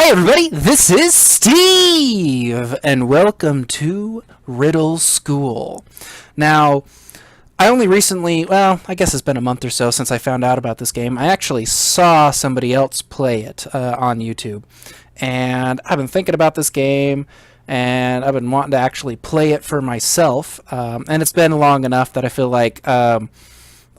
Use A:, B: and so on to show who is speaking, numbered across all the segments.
A: Hi everybody, this is Steve, and welcome to Riddle School. Now, I only recently, well, I guess it's been a month or so since I found out about this game. I actually saw somebody else play it on YouTube, and I've been thinking about this game, and I've been wanting to actually play it for myself, and it's been long enough that I feel like I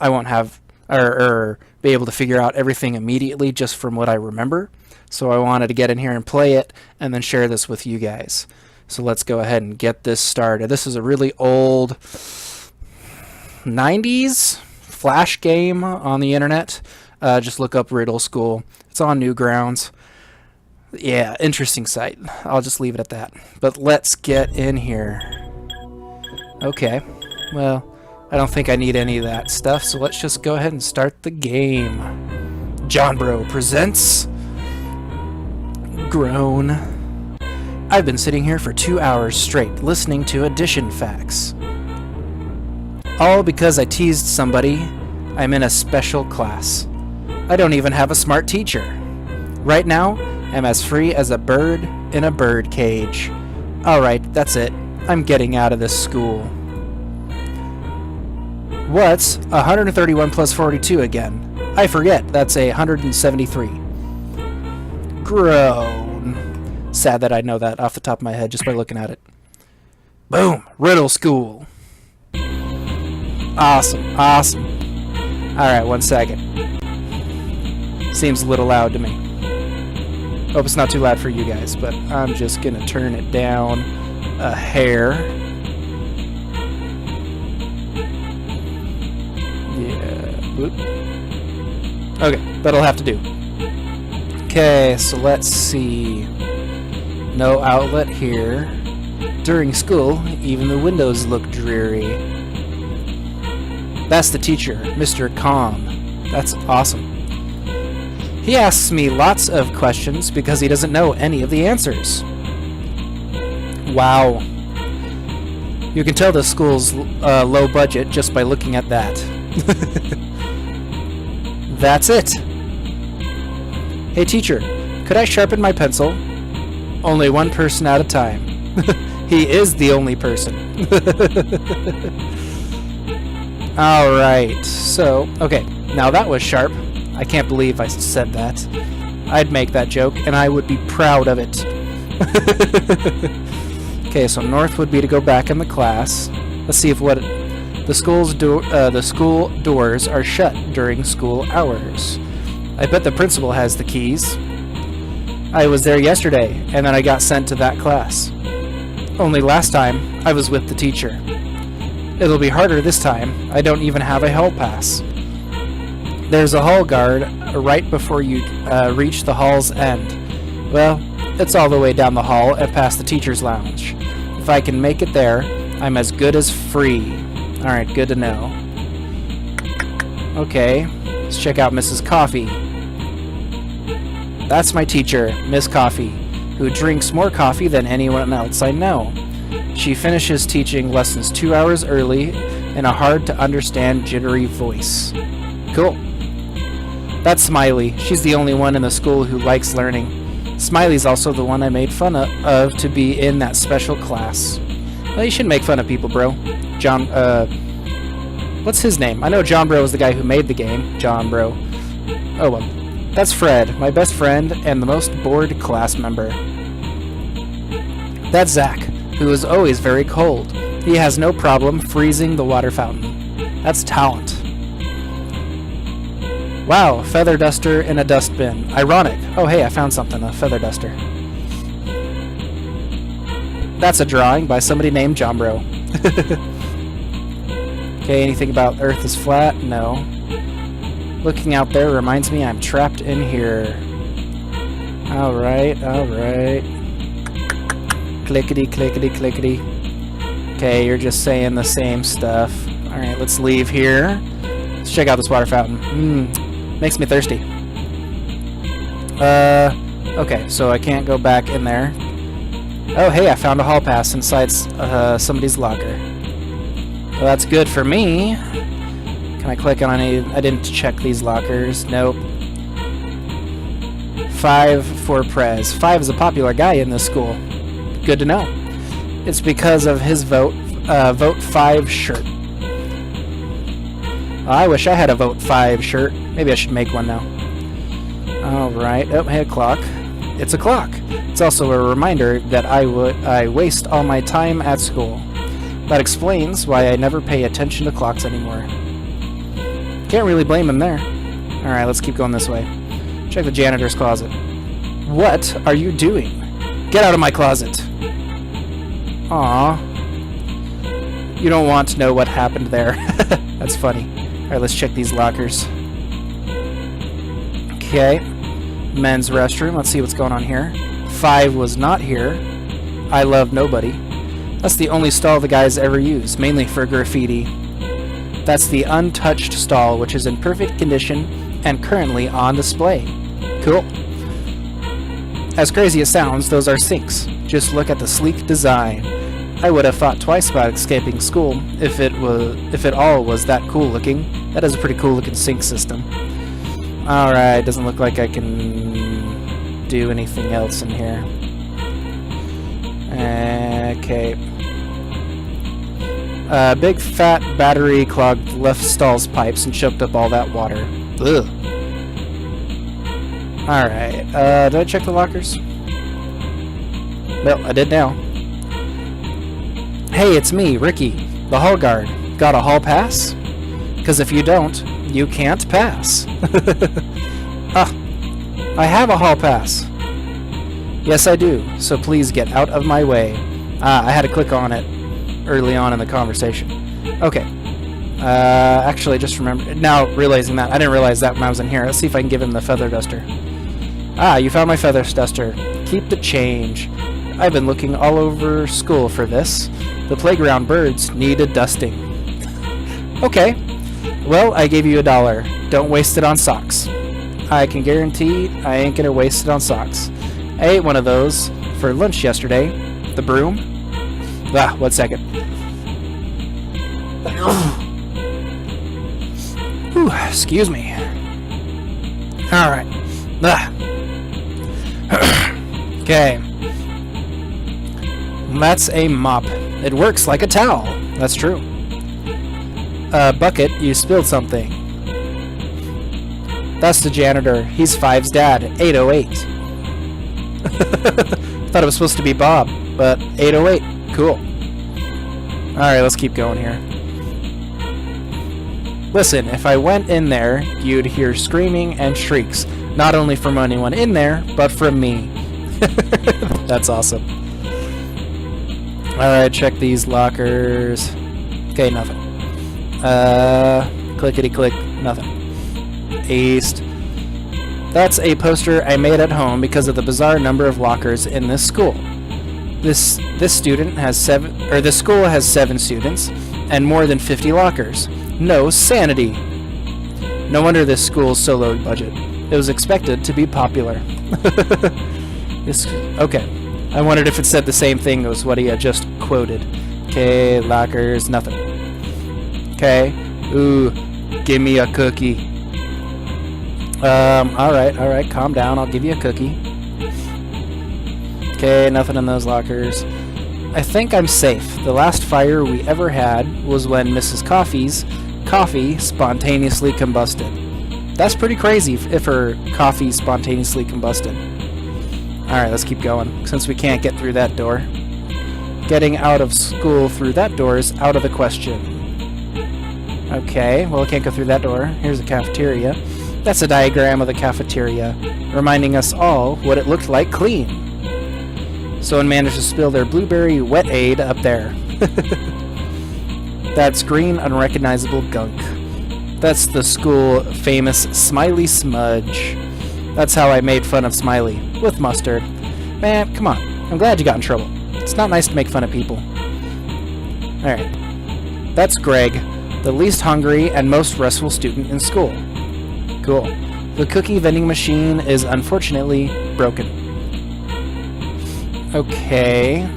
A: won't have, or be able to figure out everything immediately just from what I remember. So I wanted to get in here and play it and then share this with you guys. So let's go ahead and get this started. This is a really old 90s Flash game on the internet. Just look up Riddle School. It's on Newgrounds. Yeah, interesting site. I'll just leave it at that. But let's get in here. Okay, well, I don't think I need any of that stuff, so let's just go ahead and start the game. John Bro presents... Groan. I've been sitting here for 2 hours straight, listening to addition facts. All because I teased somebody. I'm in a special class. I don't even have a smart teacher. Right now, I'm as free as a bird in a bird cage. Alright, that's it. I'm getting out of this school. What's 131 plus 42 again? I forget, that's 173. Groan. Sad that I know that off the top of my head just by looking at it. Boom! Riddle School. Awesome, awesome. Alright, 1 second. Seems a little loud to me. Hope it's not too loud for you guys, but I'm just gonna turn it down a hair. Yeah. Whoop. Okay, that'll have to do. Okay, so let's see. No outlet here. During school, even the windows look dreary. That's the teacher, Mr. Calm. That's awesome. He asks me lots of questions because he doesn't know any of the answers. Wow. You can tell the school's low budget just by looking at that. That's it. Hey teacher, could I sharpen my pencil? Only one person at a time. He is the only person. Alright, so, okay, now that was sharp. I can't believe I said that. I'd make that joke, and I would be proud of it. Okay, so north would be to go back in the class. Let's see if the school doors are shut during school hours. I bet the principal has the keys. I was there yesterday, and then I got sent to that class. Only last time, I was with the teacher. It'll be harder this time. I don't even have a hall pass. There's a hall guard right before you reach the hall's end. Well, it's all the way down the hall and past the teacher's lounge. If I can make it there, I'm as good as free. Alright, good to know. Okay, let's check out Mrs. Coffee. That's my teacher, Miss Coffee, who drinks more coffee than anyone else I know. She finishes teaching lessons 2 hours early in a hard-to-understand, jittery voice. Cool. That's Smiley. She's the only one in the school who likes learning. Smiley's also the one I made fun of to be in that special class. Well, you shouldn't make fun of people, bro. John, what's his name? I know John Bro is the guy who made the game. John Bro. Oh well. That's Fred, my best friend and the most bored class member. That's Zach, who is always very cold. He has no problem freezing the water fountain. That's talent. Wow, feather duster in a dustbin. Ironic. Oh hey, I found something, a feather duster. That's a drawing by somebody named John Bro. Okay, anything about Earth is flat? No. Looking out there reminds me I'm trapped in here. Alright, alright. Clickety, clickety, clickety. Okay, you're just saying the same stuff. Alright, let's leave here. Let's check out this water fountain. Makes me thirsty. Okay, so I can't go back in there. Oh, hey, I found a hall pass inside somebody's locker. Well, that's good for me. Can I click on any? I didn't check these lockers. Nope. 5 for Prez. 5 is a popular guy in this school. Good to know. It's because of his vote 5 shirt. I wish I had a vote 5 shirt. Maybe I should make one now. Alright. Oh, hey, a clock. It's a clock. It's also a reminder that I waste all my time at school. That explains why I never pay attention to clocks anymore. Can't really blame him there. Alright, let's keep going this way. Check the janitor's closet. What are you doing? Get out of my closet! Aww. You don't want to know what happened there. That's funny. Alright, let's check these lockers. Okay. Men's restroom. Let's see what's going on here. 5 was not here. I love nobody. That's the only stall the guys ever use, mainly for graffiti. That's the untouched stall, which is in perfect condition and currently on display. Cool. As crazy as it sounds, those are sinks. Just look at the sleek design. I would have thought twice about escaping school if it all was that cool looking. That is a pretty cool looking sink system. Alright, doesn't look like I can do anything else in here. Okay. Big fat battery clogged left stall's pipes and choked up all that water. Ugh. Alright, did I check the lockers? Well, I did now. Hey, it's me, Ricky, the hall guard. Got a hall pass? Because if you don't, you can't pass. I have a hall pass. Yes, I do, so please get out of my way. I had to click on it early on in the conversation. Okay. Actually, just remember... Now, realizing that. I didn't realize that when I was in here. Let's see if I can give him the feather duster. Ah, you found my feather duster. Keep the change. I've been looking all over school for this. The playground birds need a dusting. Okay. Well, I gave you $1. Don't waste it on socks. I can guarantee I ain't gonna waste it on socks. I ate one of those for lunch yesterday. The broom. Ah, 1 second. Whew, excuse me. Alright. Okay. That's a mop. It works like a towel. That's true. Bucket, you spilled something. That's the janitor. He's 5's dad. 808. Thought it was supposed to be Bob, but 808. Cool. Alright, let's keep going here. Listen, if I went in there, you'd hear screaming and shrieks. Not only from anyone in there, but from me. That's awesome. Alright, check these lockers. Okay, nothing. Clickety-click, nothing. East. That's a poster I made at home because of the bizarre number of lockers in this school. This student has this school has 7 students and more than 50 lockers. No sanity. No wonder this school's so low budget. It was expected to be popular. Okay. I wondered if it said the same thing as what he had just quoted. Okay, lockers, nothing. Okay. Ooh, give me a cookie. Alright, calm down. I'll give you a cookie. Okay, nothing in those lockers. I think I'm safe. The last fire we ever had was when Mrs. Coffee's coffee spontaneously combusted. That's pretty crazy if her coffee spontaneously combusted. Alright, let's keep going, since we can't get through that door. Getting out of school through that door is out of the question. Okay, well, I can't go through that door. Here's a cafeteria. That's a diagram of the cafeteria, reminding us all what it looked like clean. Someone managed to spill their blueberry wet aid up there. That's green, unrecognizable gunk. That's the school famous Smiley Smudge. That's how I made fun of Smiley, with mustard. Man, come on. I'm glad you got in trouble. It's not nice to make fun of people. Alright. That's Greg, the least hungry and most restful student in school. Cool. The cookie vending machine is unfortunately broken. Okay.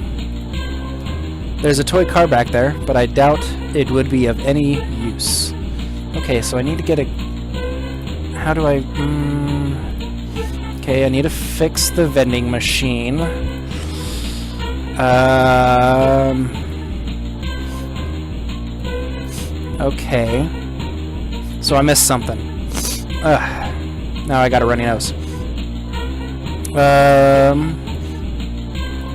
A: There's a toy car back there, but I doubt it would be of any use. Okay, so I need to get a... How do I... Okay, I need to fix the vending machine. Okay. So I missed something. Now I got a runny nose.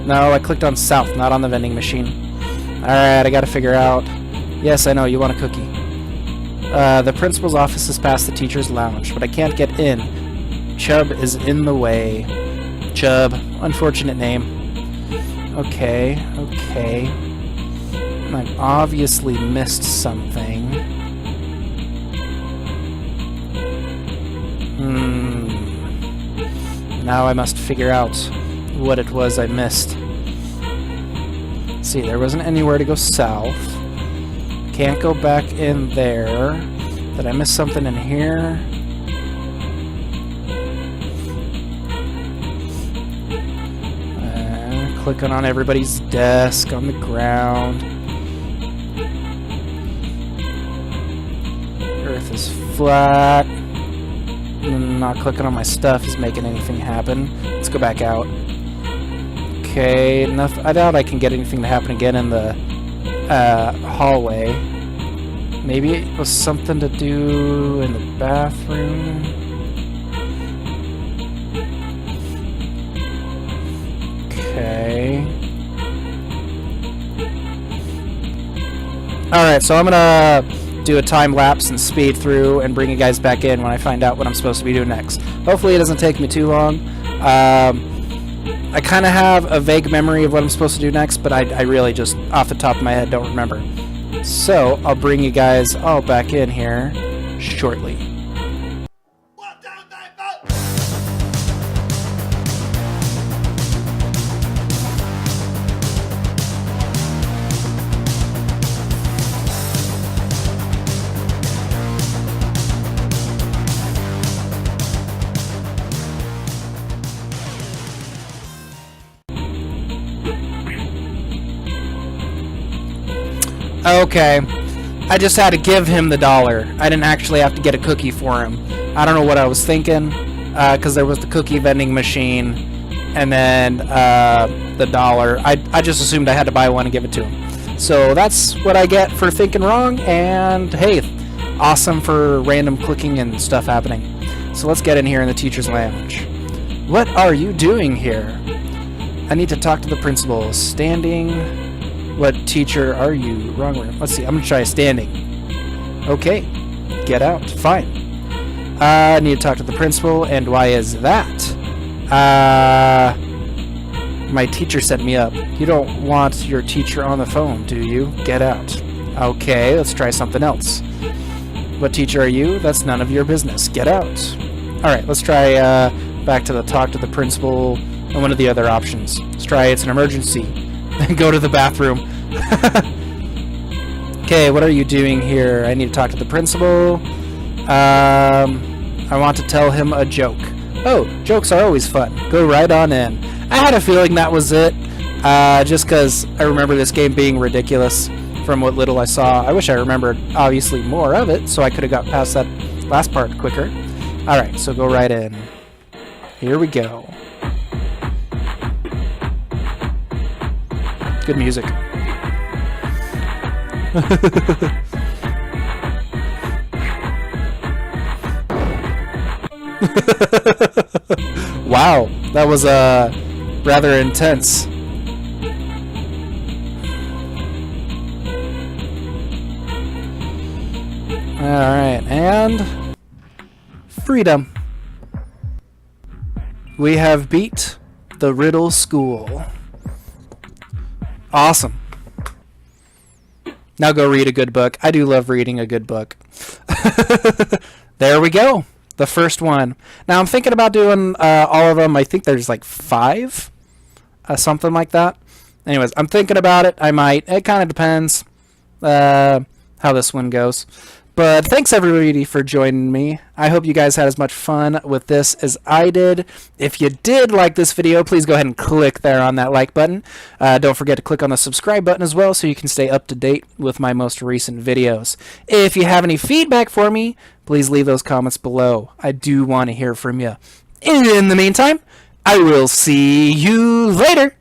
A: No, I clicked on south, not on the vending machine. Alright, I gotta figure out... Yes, I know, you want a cookie. The principal's office is past the teacher's lounge, but I can't get in. Chubb is in the way. Chubb. Unfortunate name. Okay, okay. I've obviously missed something. Now I must figure out what it was I missed. Let's see, there wasn't anywhere to go south. Can't go back in there. Did I miss something in here? Clicking on everybody's desk, on the ground. Earth is flat. Not clicking on my stuff is making anything happen. Let's go back out. Okay, I doubt I can get anything to happen again in the hallway. Maybe it was something to do in the bathroom. Okay. Alright, so I'm gonna do a time lapse and speed through and bring you guys back in when I find out what I'm supposed to be doing next. Hopefully it doesn't take me too long. I kind of have a vague memory of what I'm supposed to do next, but I really just, off the top of my head, don't remember. So, I'll bring you guys all back in here shortly. Okay, I just had to give him the $1. I didn't actually have to get a cookie for him. I don't know what I was thinking, because there was the cookie vending machine, and then the $1. I just assumed I had to buy one and give it to him. So that's what I get for thinking wrong, and hey, awesome for random clicking and stuff happening. So let's get in here in the teacher's lounge. What are you doing here? I need to talk to the principal. Standing... What teacher are you? Wrong room. Let's see. I'm going to try standing. Okay. Get out. Fine. I need to talk to the principal. And why is that? My teacher set me up. You don't want your teacher on the phone, do you? Get out. Okay. Let's try something else. What teacher are you? That's none of your business. Get out. Alright. Let's try back to the talk to the principal and one of the other options. Let's try it's an emergency. Then go to the bathroom. Okay, what are you doing here? I need to talk to the principal. I want to tell him a joke. Oh, jokes are always fun. Go right on in. I had a feeling that was it, just because I remember this game being ridiculous from what little I saw. I wish I remembered, obviously, more of it, so I could have got past that last part quicker. Alright, so go right in. Here we go. Good music. Wow, that was rather intense. Alright, and freedom. We have beat the Riddle School. Awesome. Now go read a good book. I do love reading a good book. There we go. The first one. Now I'm thinking about doing all of them. I think there's like 5. Something like that. Anyways, I'm thinking about it. I might. It kind of depends how this one goes. But thanks everybody for joining me. I hope you guys had as much fun with this as I did. If you did like this video, please go ahead and click there on that like button. Don't forget to click on the subscribe button as well so you can stay up to date with my most recent videos. If you have any feedback for me, please leave those comments below. I do want to hear from you. In the meantime, I will see you later.